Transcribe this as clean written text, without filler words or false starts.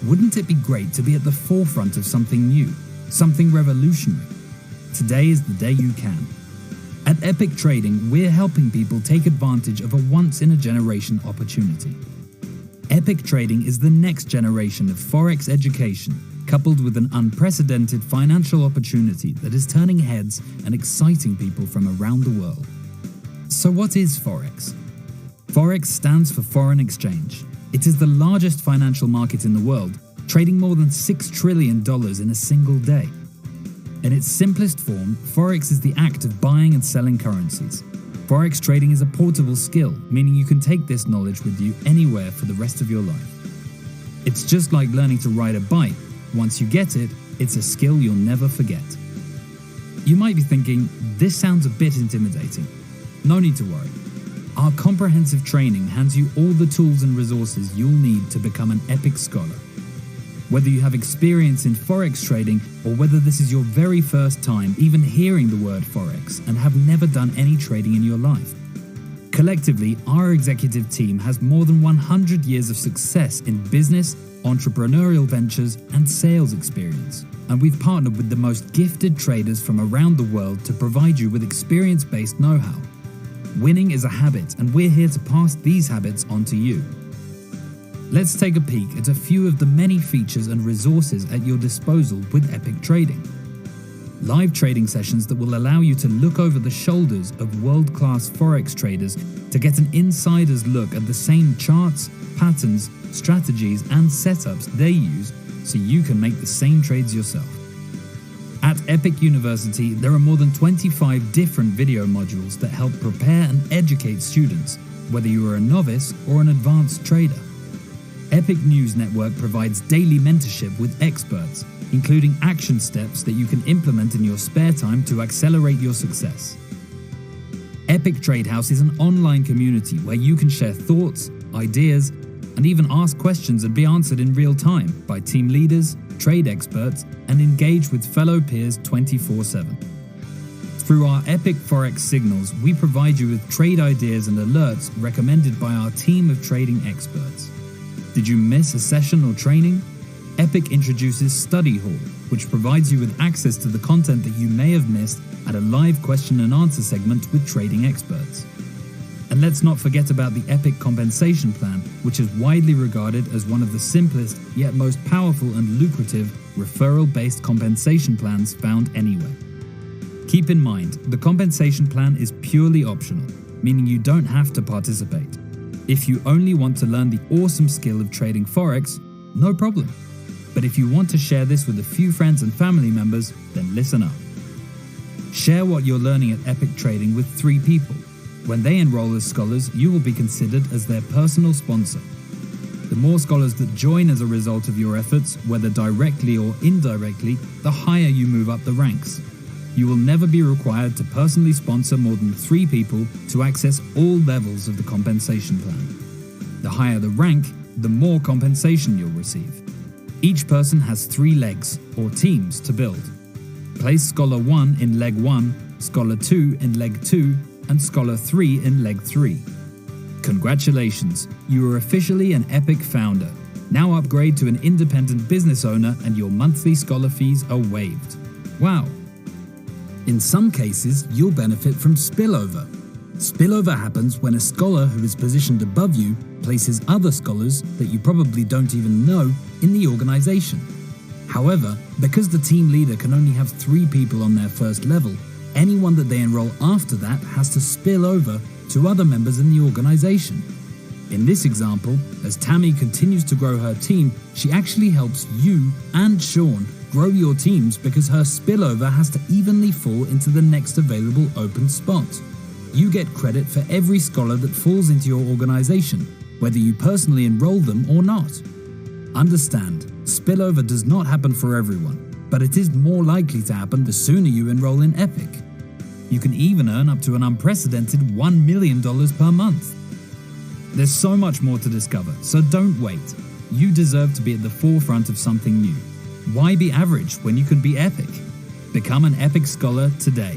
Wouldn't it be great to be at the forefront of something new, something revolutionary? Today is the day you can. At Epic Trading, we're helping people take advantage of a once-in-a-generation opportunity. Epic Trading is the next generation of Forex education, coupled with an unprecedented financial opportunity that is turning heads and exciting people from around the world. So what is Forex? Forex stands for foreign exchange. It is the largest financial market in the world, trading more than $6 trillion in a single day. In its simplest form, Forex is the act of buying and selling currencies. Forex trading is a portable skill, meaning you can take this knowledge with you anywhere for the rest of your life. It's just like learning to ride a bike. Once you get it, it's a skill you'll never forget. You might be thinking, this sounds a bit intimidating. No need to worry. Our comprehensive training hands you all the tools and resources you'll need to become an Epic Scholar. Whether you have experience in Forex trading or whether this is your very first time even hearing the word Forex and have never done any trading in your life. Collectively, our executive team has more than 100 years of success in business, entrepreneurial ventures, and sales experience. And we've partnered with the most gifted traders from around the world to provide you with experience-based know-how. Winning is a habit, and we're here to pass these habits on to you. Let's take a peek at a few of the many features and resources at your disposal with Epic Trading. Live trading sessions that will allow you to look over the shoulders of world-class Forex traders to get an insider's look at the same charts, patterns, strategies, and setups they use so you can make the same trades yourself. At Epic University, there are more than 25 different video modules that help prepare and educate students, whether you are a novice or an advanced trader. Epic News Network provides daily mentorship with experts, including action steps that you can implement in your spare time to accelerate your success. Epic Trade House is an online community where you can share thoughts, ideas, and even ask questions and be answered in real time by team leaders, trade experts, and engage with fellow peers 24/7. Through our Epic Forex signals, we provide you with trade ideas and alerts recommended by our team of trading experts. Did you miss a session or training? Epic introduces Study Hall, which provides you with access to the content that you may have missed at a live question and answer segment with trading experts. And let's not forget about the Epic Compensation Plan, which is widely regarded as one of the simplest yet most powerful and lucrative referral-based compensation plans found anywhere. Keep in mind, the compensation plan is purely optional, meaning you don't have to participate. If you only want to learn the awesome skill of trading Forex, no problem. But if you want to share this with a few friends and family members, then listen up. Share what you're learning at Epic Trading with 3 people. When they enroll as scholars, you will be considered as their personal sponsor. The more scholars that join as a result of your efforts, whether directly or indirectly, the higher you move up the ranks. You will never be required to personally sponsor more than 3 people to access all levels of the compensation plan. The higher the rank, the more compensation you'll receive. Each person has 3 legs, or teams, to build. Place Scholar 1 in Leg 1, Scholar 2 in Leg 2, and Scholar 3 in Leg 3. Congratulations, you are officially an Epic founder. Now upgrade to an independent business owner and your monthly scholar fees are waived. Wow! In some cases, you'll benefit from spillover. Spillover happens when a scholar who is positioned above you places other scholars that you probably don't even know in the organization. However, because the team leader can only have 3 people on their first level, anyone that they enroll after that has to spill over to other members in the organization. In this example, as Tammy continues to grow her team, she actually helps you and Sean grow your teams because her spillover has to evenly fall into the next available open spot. You get credit for every scholar that falls into your organization, whether you personally enroll them or not. Understand, spillover does not happen for everyone, but it is more likely to happen the sooner you enroll in Epic. You can even earn up to an unprecedented $1 million per month. There's so much more to discover, so don't wait. You deserve to be at the forefront of something new. Why be average when you can be epic? Become an Epic Scholar today.